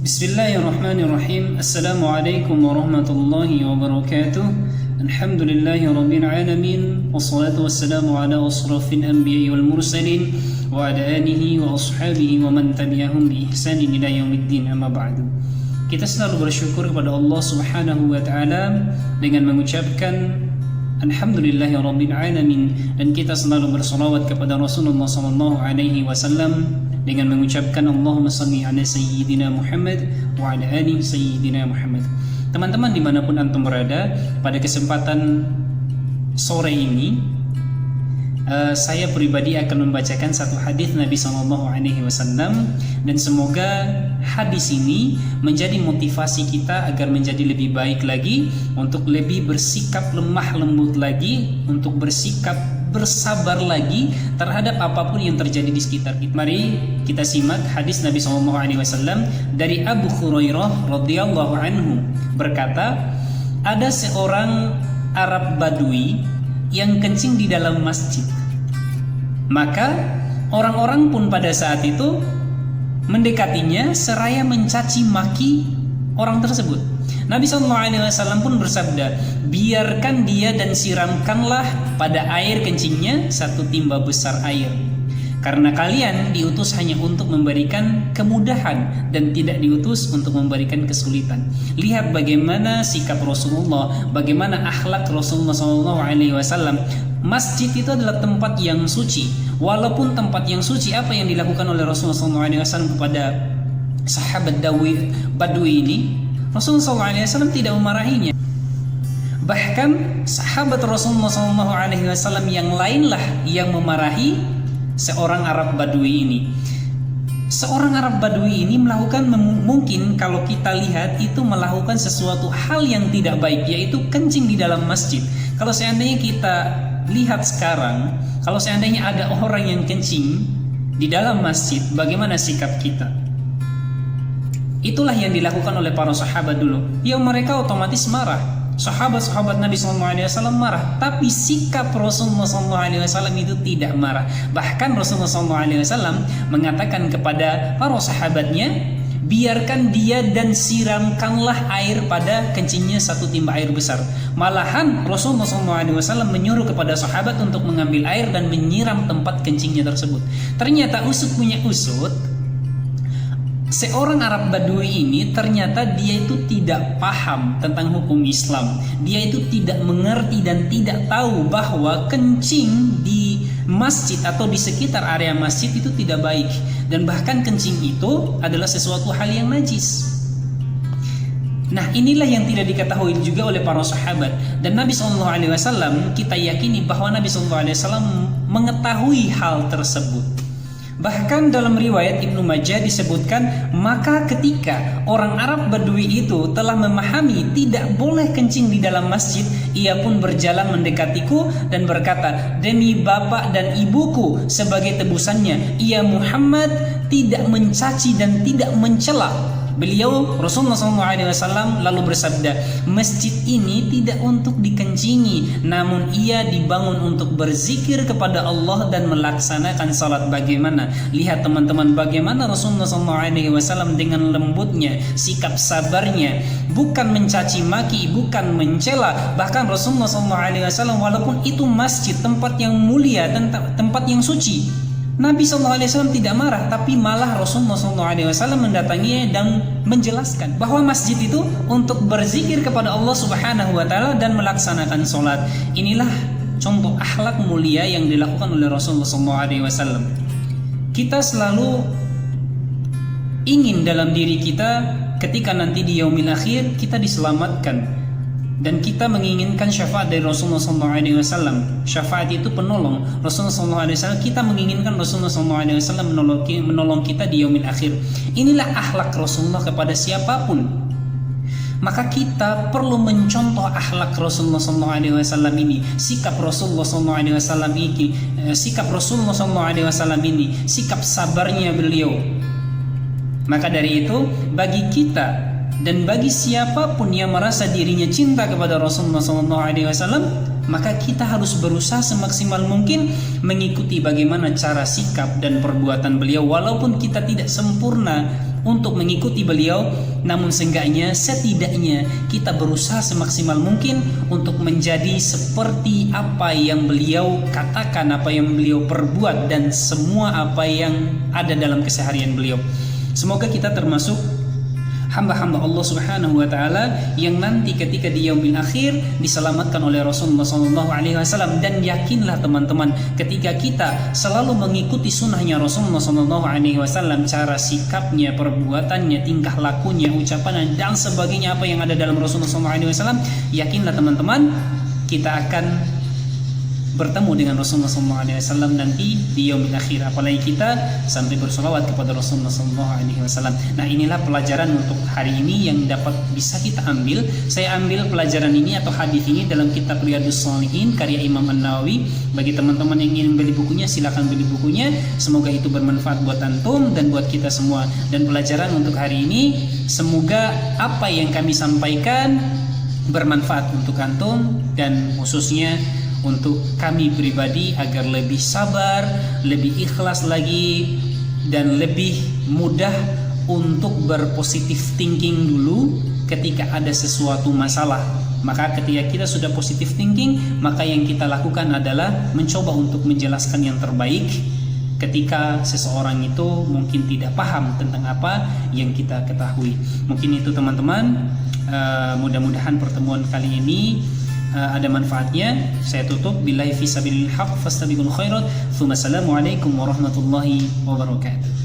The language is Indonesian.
Bismillahirrahmanirrahim. Assalamualaikum warahmatullahi wabarakatuh. Alhamdulillahi rabbil alamin. Wassalatu wassalamu ala asrafil anbiya'i wal mursalin wa ala alihi wa ashabihi wa man tabi'ahum bi ihsanin ila yaumiddin, amma ba'du. Kita selalu bersyukur kepada Allah Subhanahu wa taala dengan mengucapkan Alhamdulillahi rabbil alamin, dan kita selalu bersalawat kepada Rasulullah sallallahu alaihi wasallam dengan mengucapkan Allahumma salli ala sayyidina Muhammad wa ala ali sayyidina Muhammad. Teman-teman dimanapun antum berada, pada kesempatan sore ini saya pribadi akan membacakan satu hadis Nabi sallallahu alaihi wasallam, dan semoga hadis ini menjadi motivasi kita agar menjadi lebih baik lagi, untuk lebih bersikap lemah lembut lagi, untuk bersikap bersabar lagi terhadap apapun yang terjadi di sekitar kita. Mari kita simak hadis Nabi SAW dari Abu Hurairah radhiyallahu anhu, berkata, ada seorang Arab Badui yang kencing di dalam masjid. Maka orang-orang pun pada saat itu mendekatinya seraya mencaci maki orang tersebut. Nabi SAW pun bersabda, biarkan dia dan siramkanlah pada air kencingnya satu timba besar air, karena kalian diutus hanya untuk memberikan kemudahan dan tidak diutus untuk memberikan kesulitan. Lihat bagaimana sikap Rasulullah, bagaimana akhlak Rasulullah SAW. Masjid itu adalah tempat yang suci. Walaupun tempat yang suci, apa yang dilakukan oleh Rasulullah SAW kepada sahabat Badui ini? Rasulullah SAW tidak memarahinya. Bahkan sahabat Rasulullah SAW yang lainlah yang memarahi seorang Arab Badui ini. Seorang Arab Badui ini melakukan, mungkin kalau kita lihat itu melakukan sesuatu hal yang tidak baik, yaitu kencing di dalam masjid. Kalau seandainya kita lihat sekarang, kalau seandainya ada orang yang kencing di dalam masjid, bagaimana sikap kita? Itulah yang dilakukan oleh para sahabat dulu. Ya, mereka otomatis marah. Sahabat-sahabat Nabi SAW marah, tapi sikap Rasulullah SAW itu tidak marah. Bahkan Rasulullah SAW mengatakan kepada para sahabatnya, biarkan dia dan siramkanlah air pada kencingnya satu timba air besar. Malahan Rasulullah SAW menyuruh kepada sahabat untuk mengambil air dan menyiram tempat kencingnya tersebut. Ternyata usut punya usut, seorang Arab Badui ini ternyata dia itu tidak paham tentang hukum Islam. Dia itu tidak mengerti dan tidak tahu bahwa kencing di masjid atau di sekitar area masjid itu tidak baik, dan bahkan kencing itu adalah sesuatu hal yang najis. Nah, inilah yang tidak diketahui juga oleh para sahabat. Dan Nabi SAW, kita yakini bahwa Nabi SAW mengetahui hal tersebut. Bahkan dalam riwayat Ibnu Majah disebutkan, maka ketika orang Arab Badui itu telah memahami tidak boleh kencing di dalam masjid, ia pun berjalan mendekatiku dan berkata, demi bapak dan ibuku sebagai tebusannya, ia Muhammad tidak mencaci dan tidak mencela. Beliau Rasulullah SAW lalu bersabda, masjid ini tidak untuk dikencingi, namun ia dibangun untuk berzikir kepada Allah dan melaksanakan salat. Bagaimana? Lihat teman-teman, bagaimana Rasulullah SAW dengan lembutnya, sikap sabarnya, bukan mencaci maki, bukan mencela. Bahkan Rasulullah SAW, walaupun itu masjid, tempat yang mulia dan tempat yang suci, Nabi SAW tidak marah, tapi malah Rasulullah SAW mendatanginya dan menjelaskan bahwa masjid itu untuk berzikir kepada Allah Subhanahu wa taala dan melaksanakan sholat. Inilah contoh akhlak mulia yang dilakukan oleh Rasulullah SAW. Kita selalu ingin dalam diri kita ketika nanti di yaumil akhir kita diselamatkan, dan kita menginginkan syafaat dari Rasulullah SAW. Syafaat itu penolong. Rasulullah SAW, kita menginginkan Rasulullah SAW menolong kita di yaumil akhir. Inilah akhlak Rasulullah kepada siapapun. Maka kita perlu mencontoh akhlak Rasulullah SAW ini, sikap Rasulullah SAW ini, sikap Rasulullah SAW ini, sikap sabarnya beliau. Maka dari itu, bagi kita dan bagi siapapun yang merasa dirinya cinta kepada Rasulullah SAW, maka kita harus berusaha semaksimal mungkin mengikuti bagaimana cara sikap dan perbuatan beliau. Walaupun kita tidak sempurna untuk mengikuti beliau, namun setidaknya kita berusaha semaksimal mungkin untuk menjadi seperti apa yang beliau katakan, apa yang beliau perbuat, dan semua apa yang ada dalam keseharian beliau. Semoga kita termasuk hamba-hamba Allah Subhanahu wa taala yang nanti ketika di yaumil akhir diselamatkan oleh Rasulullah SAW. Dan yakinlah teman-teman, ketika kita selalu mengikuti sunnahnya Rasulullah SAW, cara sikapnya, perbuatannya, tingkah lakunya, ucapannya, dan sebagainya, apa yang ada dalam Rasulullah SAW, yakinlah teman-teman, kita akan bertemu dengan Rasulullah SAW nanti di yaumil akhir. Apalagi kita sampai bersolawat kepada Rasulullah SAW. Nah, inilah pelajaran untuk hari ini yang dapat bisa kita ambil. Saya ambil pelajaran ini atau hadis ini dalam kitab Riyadhus Shalihin karya Imam An-Nawawi. Bagi teman-teman yang ingin beli bukunya, silakan beli bukunya. Semoga itu bermanfaat buat antum dan buat kita semua. Dan pelajaran untuk hari ini, semoga apa yang kami sampaikan bermanfaat untuk antum dan khususnya untuk kami pribadi, agar lebih sabar, lebih ikhlas lagi, dan lebih mudah untuk berpositif thinking dulu ketika ada sesuatu masalah. Maka ketika kita sudah positif thinking, maka yang kita lakukan adalah mencoba untuk menjelaskan yang terbaik ketika seseorang itu mungkin tidak paham tentang apa yang kita ketahui. Mungkin itu teman-teman, mudah-mudahan pertemuan kali ini ada manfaatnya. Saya tutup, billahi fi sabilil haq fastabiqul khairat. Assalamualaikum warahmatullahi wabarakatuh.